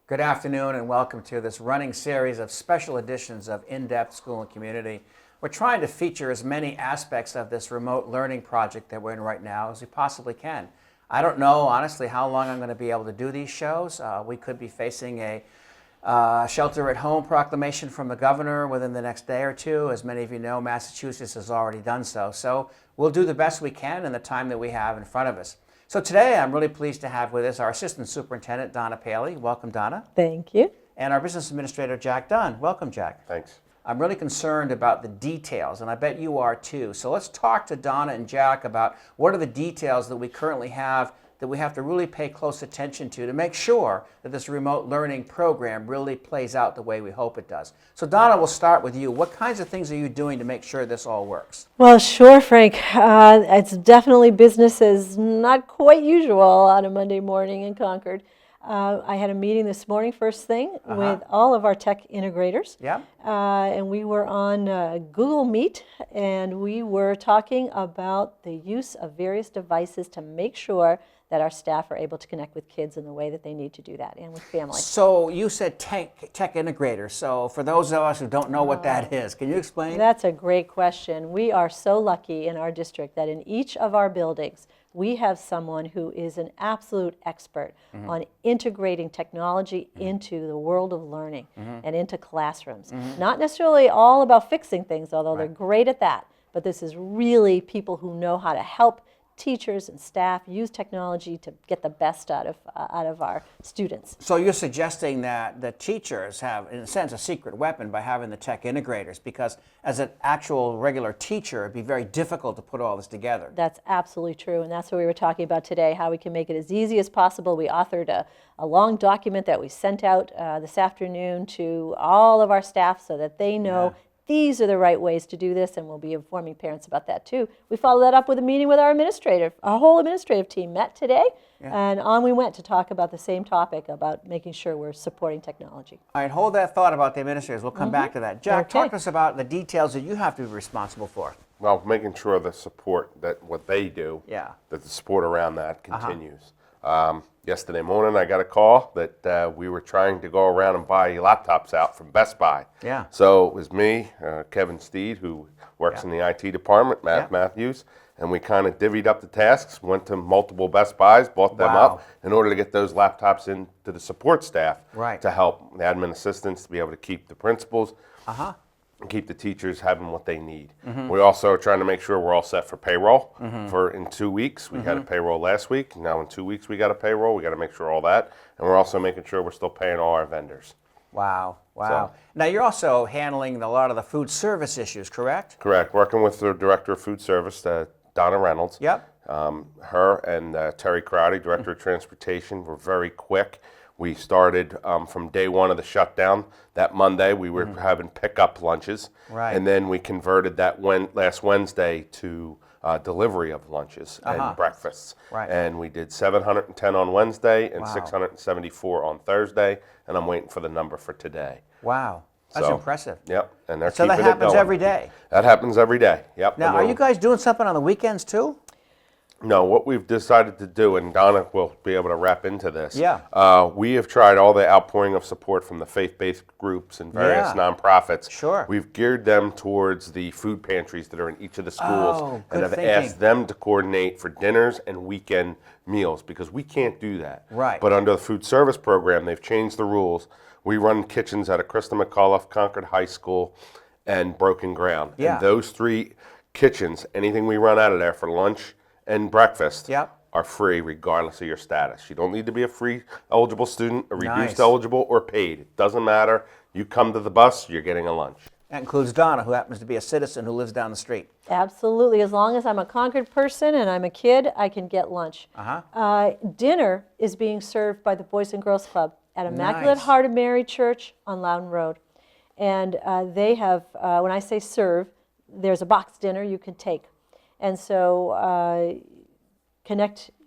Good afternoon and welcome to this running series of special editions of In-Depth School and Community. We're trying to feature as many aspects of this remote learning project that we're in right now as we possibly can. I don't know, honestly, how long I'm going to be able to do these shows. We could be facing a shelter-at-home proclamation from the governor within the next day or two. As many of you know, Massachusetts has already done so. So we'll do the best we can in the time that we have in front of us. So today I'm really pleased to have with us our Assistant Superintendent, Donna Palley. Welcome, Donna. Thank you. And our Business Administrator, Jack Dunn. Welcome, Jack. Thanks. I'm really concerned about the details, and I bet you are too. So let's talk to Donna and Jack about what are the details that we currently have that we have to really pay close attention to make sure that this remote learning program really plays out the way we hope it does. So Donna, we'll start with you. What kinds of things are you doing to make sure this all works? Well, sure, Frank. It's definitely business as not quite usual on a Monday morning in Concord. I had a meeting this morning, first thing, with all of our tech integrators. Yeah. And we were on Google Meet, and we were talking about the use of various devices to make sure that our staff are able to connect with kids in the way that they need to do that, and with families. So you said tech integrators. So for those of us who don't know what that is, can you explain? That's a great question. We are so lucky in our district that in each of our buildings, we have someone who is an absolute expert on integrating technology into the world of learning and into classrooms. Not necessarily all about fixing things, although they're great at that, but this is really people who know how to help teachers and staff use technology to get the best out of our students. So you're suggesting that the teachers have, in a sense, a secret weapon by having the tech integrators, because as an actual regular teacher, it'd be very difficult to put all this together. That's absolutely true, and that's what we were talking about today, how we can make it as easy as possible. We authored a long document that we sent out this afternoon to all of our staff so that they know these are the right ways to do this, and we'll be informing parents about that too. We followed that up with a meeting with our administrator. Our whole administrative team met today, and on we went to talk about the same topic, about making sure we're supporting technology. All right, hold that thought about the administrators. We'll come back to that. Jack, talk to us about the details that you have to be responsible for. Well, making sure the support, that what they do, that the support around that continues. Yesterday morning, I got a call that we were trying to go around and buy laptops out from Best Buy. Yeah. So it was me, Kevin Steed, who works in the IT department, Matt Matthews, and we kind of divvied up the tasks, went to multiple Best Buys, bought them up in order to get those laptops into the support staff to help the admin assistants to be able to keep the principals. And keep the teachers having what they need. We also are trying to make sure we're all set for payroll for in 2 weeks. We had a payroll last week. Now in 2 weeks we got a payroll. We got to make sure all that. And we're also making sure we're still paying all our vendors. Wow. So, Now you're also handling a lot of the food service issues, correct? Correct. Working with the Director of Food Service, Donna Reynolds. Yep. Her and Terry Crowdy, Director of Transportation, were very quick. We started from day one of the shutdown. That Monday, we were having pickup lunches. Right. And then we converted that last Wednesday to delivery of lunches and breakfasts. Right. And we did 710 on Wednesday and 674 on Thursday. And I'm waiting for the number for today. Wow. That's impressive. Yep. And they're So keeping that happens it going. every day? That happens every day. Yep. Now, are you guys doing something on the weekends too? No, what we've decided to do, and Donna will be able to wrap into this, we have tried all the outpouring of support from the faith-based groups and various nonprofits. Sure. We've geared them towards the food pantries that are in each of the schools and have thinking. asked them to coordinate for dinners and weekend meals, because we can't do that. Right. But under the food service program, they've changed the rules. We run kitchens out of Krista McAuliffe, Concord High School, and Broken Ground. Yeah. And those three kitchens, anything we run out of there for lunch and breakfast are free regardless of your status. You don't need to be a free eligible student, a reduced eligible, or paid. It doesn't matter. You come to the bus, you're getting a lunch. That includes Donna, who happens to be a citizen who lives down the street. Absolutely. As long as I'm a Concord person and I'm a kid, I can get lunch. Dinner is being served by the Boys and Girls Club at Immaculate Heart of Mary Church on Loudon Road. And they have, when I say serve, there's a box dinner you can take. And so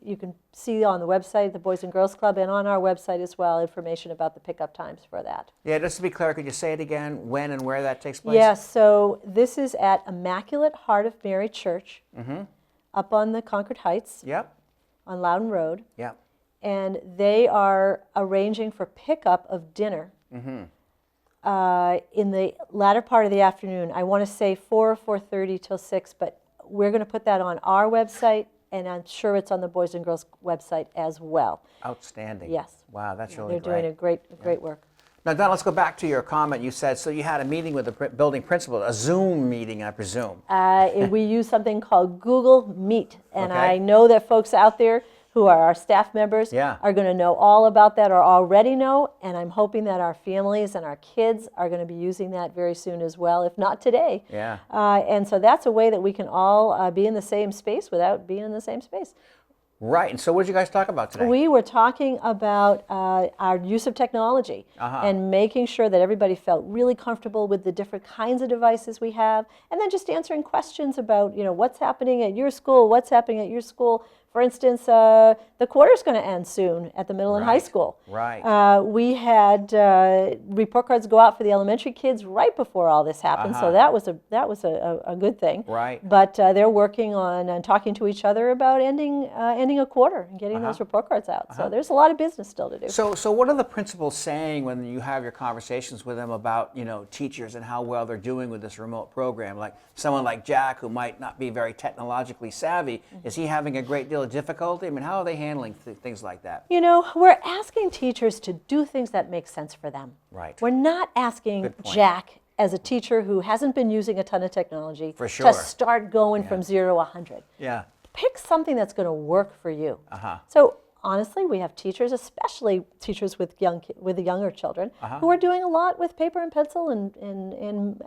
you can see on the website, the Boys and Girls Club, and on our website as well, information about the pickup times for that. Yeah, just to be clear, could you say it again, when and where that takes place? Yes, so this is at Immaculate Heart of Mary Church, up on the Concord Heights, on Loudon Road. and they are arranging for pickup of dinner in the latter part of the afternoon. I want to say 4 or 4:30 till 6, but we're going to put that on our website, and I'm sure it's on the Boys and Girls website as well. Outstanding. Yes. Wow, that's really They're great. doing a great work. Now, Don, let's go back to your comment. You said, so you had a meeting with the building principal, a Zoom meeting, I presume. We use something called Google Meet, and Okay. I know that folks out there who are our staff members Yeah. are going to know all about that or already know, and I'm hoping that our families and our kids are going to be using that very soon as well, if not today. Yeah. And so that's a way that we can all be in the same space without being in the same space. Right. And so what did you guys talk about today? We were talking about our use of technology and making sure that everybody felt really comfortable with the different kinds of devices we have, and then just answering questions about, what's happening at your school, what's happening at your school. For instance, the quarter's going to end soon at the middle and high school. Right. We had report cards go out for the elementary kids right before all this happened, so that was a good thing. Right. But they're working on and talking to each other about ending a quarter and getting those report cards out. So there's a lot of business still to do. So what are the principals saying when you have your conversations with them about, teachers and how well they're doing with this remote program? Like someone like Jack, who might not be very technologically savvy, is he having a great deal of difficulty? I mean, how are they handling things like that? We're asking teachers to do things that make sense for them. Right. We're not asking Jack, as a teacher who hasn't been using a ton of technology, For sure. to start going from 0 to 100. Yeah. Pick something that's going to work for you. So honestly, we have teachers, especially teachers with the younger children, who are doing a lot with paper and pencil and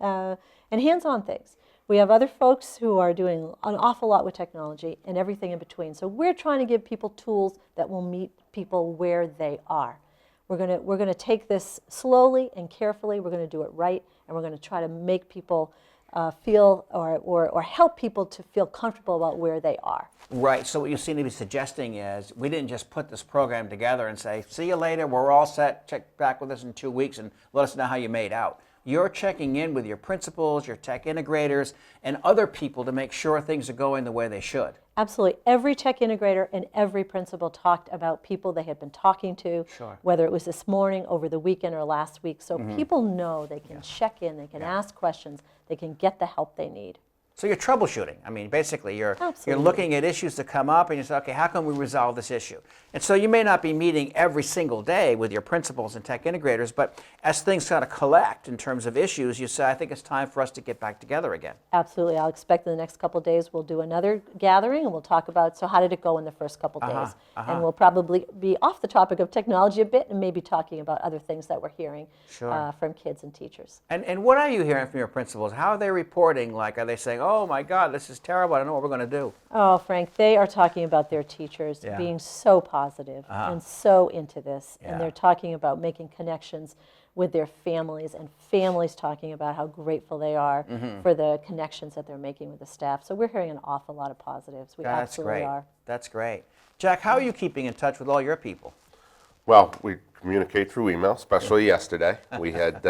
hands-on things. We have other folks who are doing an awful lot with technology and everything in between. So we're trying to give people tools that will meet people where they are. We're going to take this slowly and carefully. We're going to do it right, and we're going to try to make people feel or help people to feel comfortable about where they are. Right. So what you seem to be suggesting is we didn't just put this program together and say, see you later, we're all set, check back with us in 2 weeks and let us know how you made out. You're checking in with your principals, your tech integrators, and other people to make sure things are going the way they should. Absolutely. Every tech integrator and every principal talked about people they had been talking to, whether it was this morning, over the weekend, or last week. So people know they can check in, they can ask questions, they can get the help they need. So you're troubleshooting. I mean, basically, you're Absolutely. looking at issues that come up, and you say, okay, how can we resolve this issue? And so you may not be meeting every single day with your principals and tech integrators, but as things kind of collect in terms of issues, you say, I think it's time for us to get back together again. Absolutely. I'll expect in the next couple of days we'll do another gathering, and we'll talk about, so how did it go in the first couple of days? And we'll probably be off the topic of technology a bit and maybe talking about other things that we're hearing from kids and teachers. And what are you hearing from your principals? How are they reporting? Like, are they saying, oh my God, this is terrible, I don't know what we're going to do? Oh, Frank, they are talking about their teachers being so positive and so into this. And they're talking about making connections with their families, and families talking about how grateful they are for the connections that they're making with the staff. So we're hearing an awful lot of positives. We absolutely are. That's great. Jack, how are you keeping in touch with all your people? Well, we communicate through email, especially yesterday. We had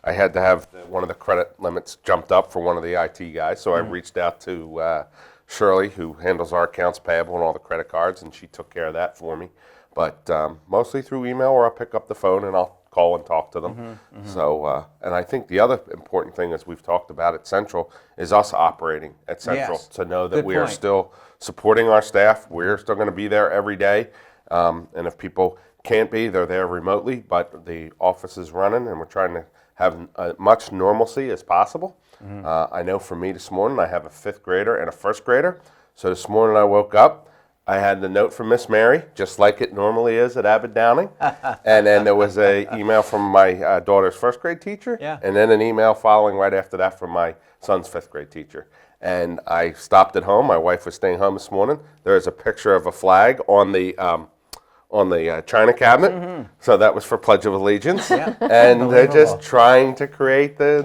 I had to have one of the credit limits jumped up for one of the IT guys, so I reached out to Shirley, who handles our accounts payable and all the credit cards, and she took care of that for me. But mostly through email, or I'll pick up the phone and I'll call and talk to them. So, and I think the other important thing, as we've talked about at Central, is us operating at Central to know that we are still supporting our staff. We're still going to be there every day, and if people can't be, they're there remotely, but the office is running, and we're trying to have as much normalcy as possible. I know for me this morning, I have a 5th grader and a 1st grader. So this morning I woke up, I had the note from Miss Mary, just like it normally is at Abbott Downing. And then there was an email from my daughter's 1st grade teacher, and then an email following right after that from my son's 5th grade teacher. And I stopped at home. My wife was staying home this morning. There's a picture of a flag on the china cabinet, so that was for Pledge of Allegiance, and they're just trying to create the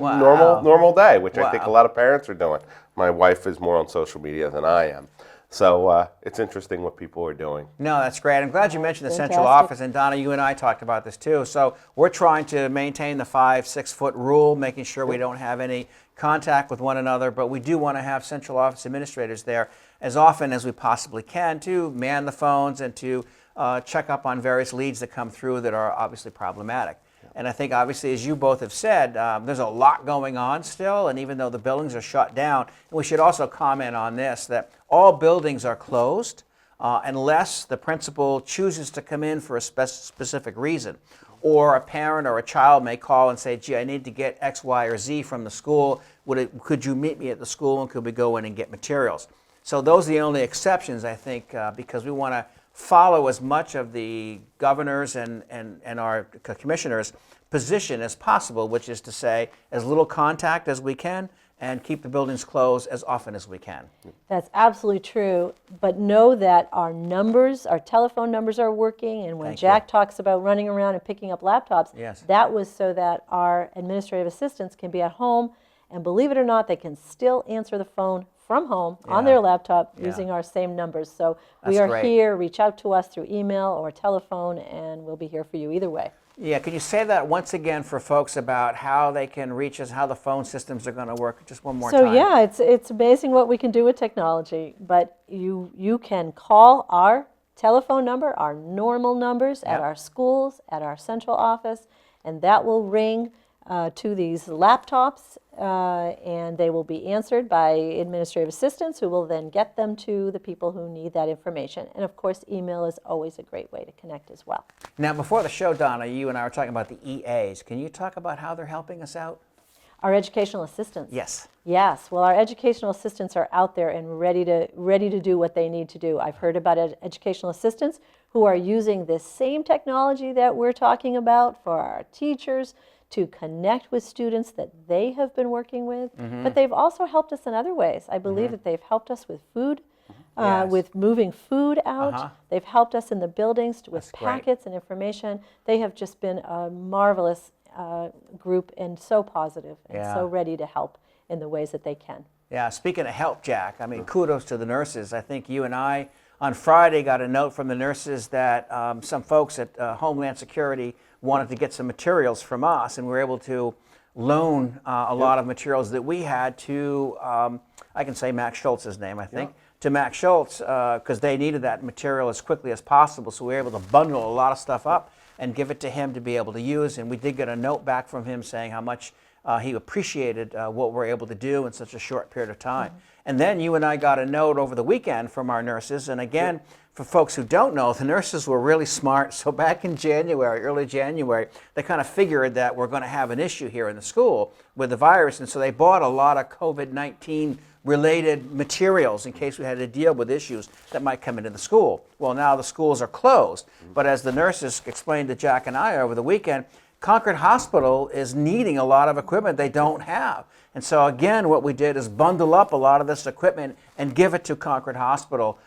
normal day, which I think a lot of parents are doing. My wife is more on social media than I am, so it's interesting what people are doing. No, that's great. I'm glad you mentioned the central office, and Donna, you and I talked about this too. So we're trying to maintain the 5-6 foot rule, making sure we don't have any contact with one another, but we do want to have central office administrators there. as often as we possibly can to man the phones and to check up on various leads that come through that are obviously problematic. And I think, obviously, as you both have said, there's a lot going on still, and even though the buildings are shut down, and we should also comment on this, that all buildings are closed unless the principal chooses to come in for a specific reason. Or a parent or a child may call and say, gee, I need to get X, Y, or Z from the school. Could you meet me at the school, and could we go in and get materials? So those are the only exceptions, I think, because we want to follow as much of the governor's and our commissioner's position as possible, which is to say as little contact as we can and keep the buildings closed as often as we can. That's absolutely true, but know that our numbers, our telephone numbers are working, and when Jack talks about running around and picking up laptops, that was so that our administrative assistants can be at home, and believe it or not, they can still answer the phone from home on their laptop using our same numbers. So we are here. Reach out to us through email or telephone, and we'll be here for you either way. Yeah, can you say that once again for folks about how they can reach us, how the phone systems are going to work? Just one more time. So yeah, it's amazing what we can do with technology, but you can call our telephone number, our normal numbers at our schools, at our central office, and that will ring to these laptops, and they will be answered by administrative assistants who will then get them to the people who need that information. And of course, email is always a great way to connect as well. Now, before the show, Donna, you and I were talking about the EAs. Can you talk about how they're helping us out? Our educational assistants. Yes. Yes. Well, our educational assistants are out there and ready to do what they need to do. I've heard about educational assistants who are using this same technology that we're talking about for our teachers to connect with students that they have been working with, but they've also helped us in other ways. I believe that they've helped us with food, with moving food out. They've helped us in the buildings with packets and information. They have just been a marvelous group and so positive and so ready to help in the ways that they can. Yeah, speaking of help, Jack, I mean, kudos to the nurses. I think you and I on Friday got a note from the nurses that some folks at Homeland Security wanted to get some materials from us, and we were able to loan a lot of materials that we had to, I can say Max Schultz's name, I think, to Max Schultz, because they needed that material as quickly as possible, so we were able to bundle a lot of stuff up and give it to him to be able to use, and we did get a note back from him saying how much he appreciated what we're able to do in such a short period of time. And then you and I got a note over the weekend from our nurses, and again, for folks who don't know, the nurses were really smart. So back in January, early January, they kind of figured that we're going to have an issue here in the school with the virus, and so they bought a lot of COVID-19 related materials in case we had to deal with issues that might come into the school. Well, now the schools are closed, but as the nurses explained to Jack and I over the weekend, Concord Hospital is needing a lot of equipment they don't have. And so again, what we did is bundle up a lot of this equipment and give it to Concord Hospital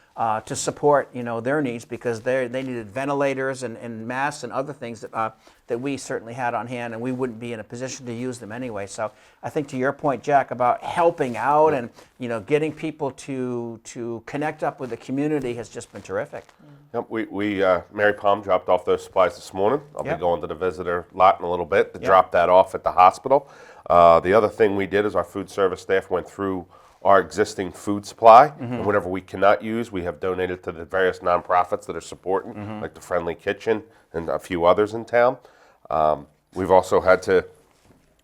to support, their needs, because they needed ventilators and masks and other things that we certainly had on hand, and we wouldn't be in a position to use them anyway. So I think to your point, Jack, about helping out and getting people to connect up with the community has just been terrific. Yep, we Mary Palm dropped off those supplies this morning. I'll be going to the visitor lot in a little bit to drop that off at the hospital. The other thing we did is our food service staff went through our existing food supply, and whatever we cannot use, we have donated to the various nonprofits that are supporting, like the Friendly Kitchen and a few others in town. We've also had to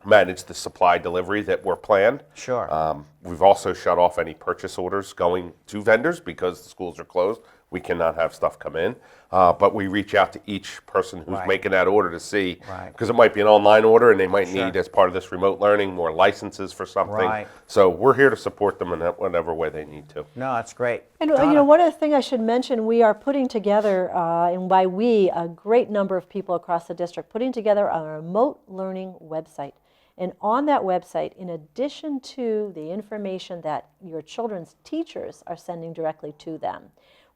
manage the supply delivery that were planned. Sure. We've also shut off any purchase orders going to vendors because the schools are closed. We cannot have stuff come in, but we reach out to each person who's making that order to see, because it might be an online order and they might need, as part of this remote learning, more licenses for something. So we're here to support them in whatever way they need to. No, that's great. And one other thing I should mention, we are putting together, and by we, a great number of people across the district, putting together a remote learning website. And on that website, in addition to the information that your children's teachers are sending directly to them,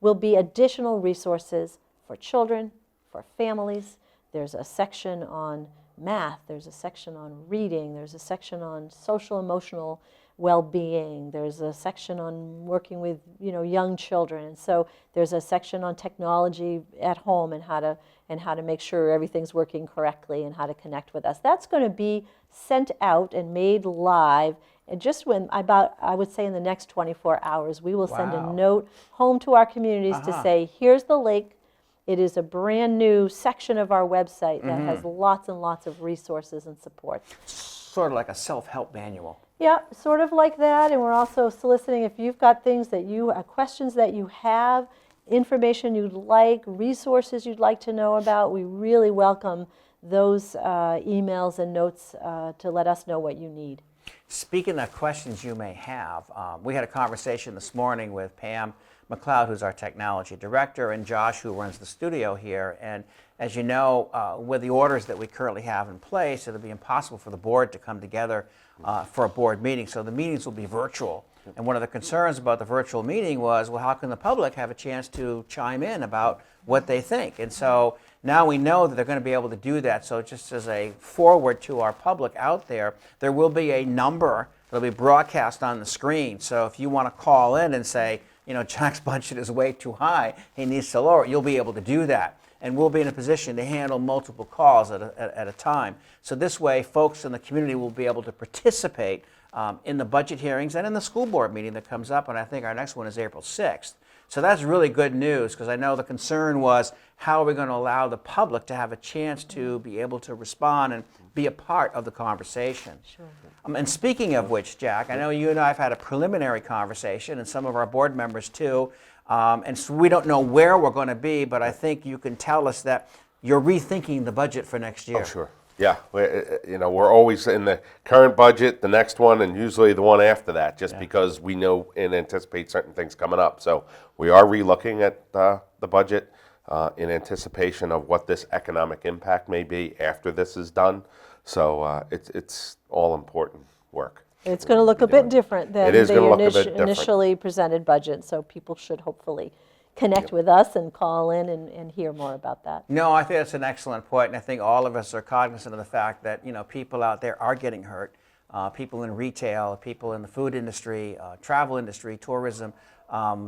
will be additional resources for children, for families. There's a section on math, there's a section on reading, there's a section on social emotional well-being, there's a section on working with young children, and so there's a section on technology at home and how to make sure everything's working correctly and how to connect with us. That's going to be sent out and made live And just I would say in the next 24 hours, we will send a Wow. note home to our communities to say, here's the link. It is a brand new section of our website that has lots and lots of resources and support. Sort of like a self-help manual. Yeah, sort of like that. And we're also soliciting if you've got things that questions that you have, information you'd like, resources you'd like to know about. We really welcome those emails and notes to let us know what you need. Speaking of questions you may have, we had a conversation this morning with Pam McLeod, who's our technology director, and Josh, who runs the studio here. And as you know, with the orders that we currently have in place, it'll be impossible for the board to come together for a board meeting. So the meetings will be virtual. And one of the concerns about the virtual meeting was, well, how can the public have a chance to chime in about what they think? And so now we know that they're going to be able to do that. So just as a forward to our public out there, there will be a number that will be broadcast on the screen. So if you want to call in and say, you know, Jack's budget is way too high, he needs to lower it, you'll be able to do that. And we'll be in a position to handle multiple calls at a time. So this way, folks in the community will be able to participate in the budget hearings and in the school board meeting that comes up, and I think our next one is April 6th. So that's really good news, because I know the concern was, how are we going to allow the public to have a chance to be able to respond and be a part of the conversation? Sure. And speaking of which, Jack, I know you and I have had a preliminary conversation, and some of our board members too, and so we don't know where we're going to be, but I think you can tell us that you're rethinking the budget for next year. Oh, sure. Yeah, we're always in the current budget, the next one, and usually the one after that, just because we know and anticipate certain things coming up. So we are relooking at the budget in anticipation of what this economic impact may be after this is done. So it's all important work. It's going to look a bit different than the initially presented budget, so people should hopefully connect with us and call in and hear more about that. No, I think that's an excellent point, and I think all of us are cognizant of the fact that, you know, people out there are getting hurt. People in retail, people in the food industry, travel industry, tourism,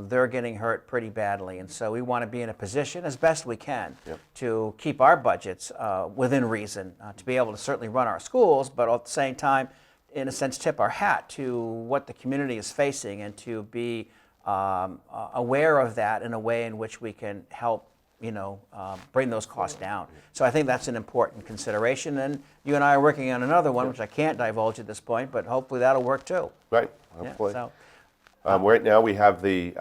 they're getting hurt pretty badly. And so we want to be in a position, as best we can, to keep our budgets within reason, to be able to certainly run our schools, but at the same time, in a sense, tip our hat to what the community is facing and to be aware of that in a way in which we can help, bring those costs down. So I think that's an important consideration. And you and I are working on another one, which I can't divulge at this point, but hopefully that'll work too. Right, hopefully. Yeah, right now we have the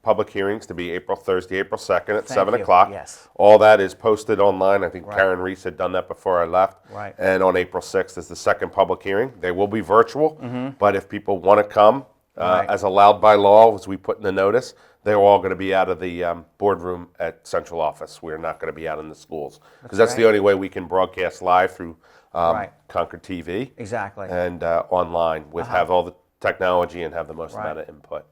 public hearings to be Thursday, April 2nd at 7 you. o'clock. Yes. All that is posted online. I think Karen Reese had done that before I left. Right. And on April 6th is the second public hearing. They will be virtual, but if people want to come, as allowed by law, as we put in the notice, they're all going to be out of the boardroom at central office. We're not going to be out in the schools, because that's the only way we can broadcast live through ConcordTV. Exactly. And online with have all the technology and have the most amount of input.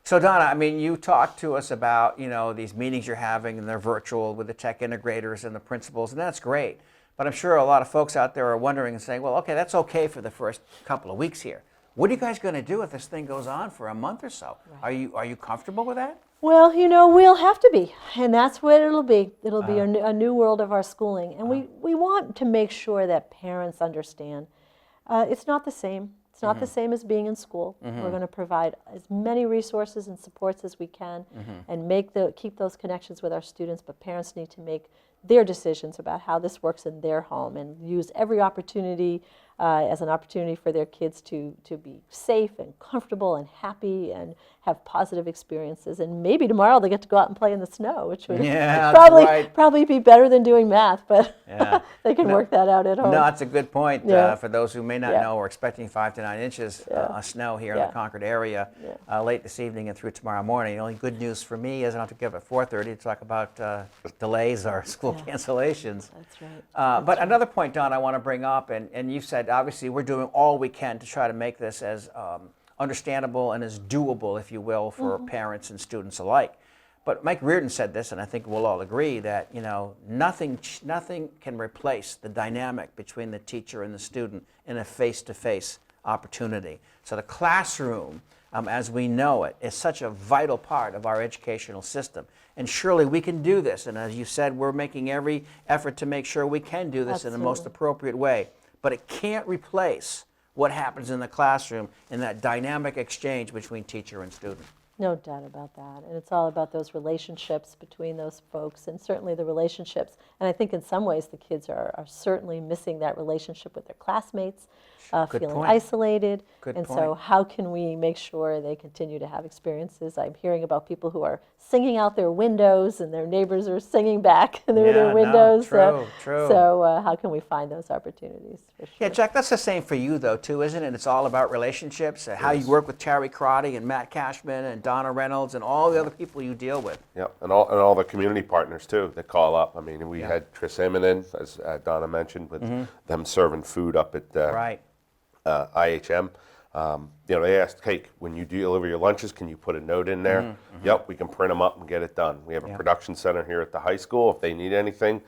So Donna, I mean, you talked to us about, these meetings you're having, and they're virtual with the tech integrators and the principals, and that's great. But I'm sure a lot of folks out there are wondering and saying, well, okay, that's okay for the first couple of weeks here. What are you guys going to do if this thing goes on for a month or so? Right. Are you comfortable with that? Well, we'll have to be, and that's what it'll be. It'll be a new world of our schooling, and we want to make sure that parents understand it's not the same. It's not the same as being in school. We're going to provide as many resources and supports as we can, and keep those connections with our students. But parents need to make their decisions about how this works in their home, and use every opportunity as an opportunity for their kids to be safe and comfortable and happy and have positive experiences. And maybe tomorrow they get to go out and play in the snow, which would probably be better than doing math, but they can work that out at home. No, that's a good point. For those who may not know, we're expecting 5 to 9 inches of snow here in the Concord area late this evening and through tomorrow morning. The only good news for me is I don't have to get up at 4:30 to talk about delays or school cancellations. That's right. But another point, Don, I want to bring up, and you said obviously we're doing all we can to try to make this as understandable and as doable, if you will, for parents and students alike. But Mike Reardon said this, and I think we'll all agree that nothing can replace the dynamic between the teacher and the student in a face-to-face opportunity. So the classroom, as we know it, is such a vital part of our educational system. And surely we can do this. And as you said, we're making every effort to make sure we can do this in the most appropriate way. But it can't replace what happens in the classroom in that dynamic exchange between teacher and student. No doubt about that. And it's all about those relationships between those folks, and certainly the relationships. And I think in some ways the kids are certainly missing that relationship with their classmates, feeling point. isolated. Good and point. so how can we make sure they continue to have experiences? I'm hearing about people who are singing out their windows and their neighbors are singing back through Yeah, their no, windows. true. So how can we find those opportunities? For sure. Yeah, Jack, that's the same for you, though, too, isn't it? It's all about relationships, how you work with Terry Crotty and Matt Cashman and Donna Reynolds and all the other people you deal with. Yep, and all the community partners too that call up. I mean, we had Tris Immonen, as Donna mentioned, with them serving food up at Right. IHM. They asked, hey, when you deliver your lunches, can you put a note in there? Yep, we can print them up and get it done. We have a production center here at the high school. If they need anything,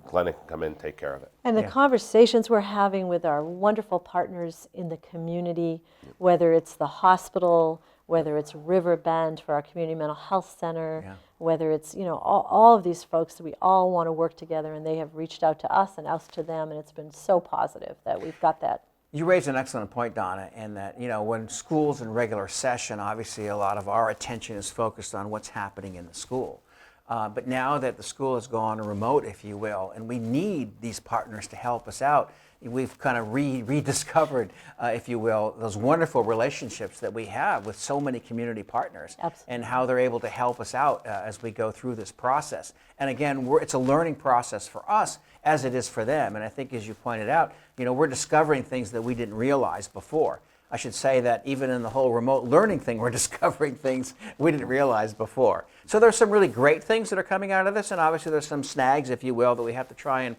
Glenn can come in and take care of it. And the conversations we're having with our wonderful partners in the community, whether it's the hospital, whether it's Riverbend for our community mental health center, whether it's, all of these folks, we all want to work together, and they have reached out to us and us to them, and it's been so positive that we've got that. You raised an excellent point, Donna, in that, when school's in regular session, obviously a lot of our attention is focused on what's happening in the school. But now that the school has gone remote, if you will, and we need these partners to help us out, we've kind of rediscovered, if you will, those wonderful relationships that we have with so many community partners. Absolutely. And how they're able to help us out as we go through this process. And again, it's a learning process for us as it is for them. And I think, as you pointed out, we're discovering things that we didn't realize before. I should say that even in the whole remote learning thing, we're discovering things we didn't realize before. So there's some really great things that are coming out of this, and obviously there's some snags, if you will, that we have to try and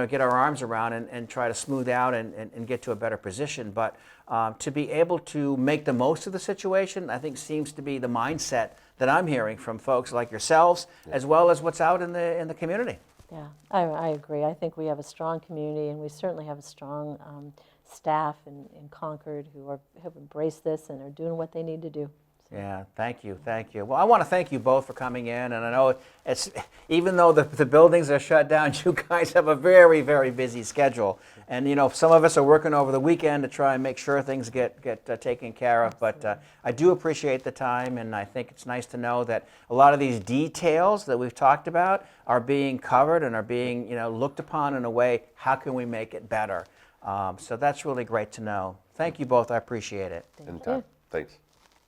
get our arms around and try to smooth out and get to a better position. But to be able to make the most of the situation, I think seems to be the mindset that I'm hearing from folks like yourselves, as well as what's out in the community. Yeah, I agree. I think we have a strong community, and we certainly have a strong staff in Concord who have embraced this and are doing what they need to do. Yeah, thank you. Well, I want to thank you both for coming in, and I know it's even though the buildings are shut down, you guys have a very, very busy schedule, and some of us are working over the weekend to try and make sure things get taken care of. But I do appreciate the time, and I think it's nice to know that a lot of these details that we've talked about are being covered and are being looked upon in a way. How can we make it better? So that's really great to know. Thank you both. I appreciate it. Anytime. Thanks.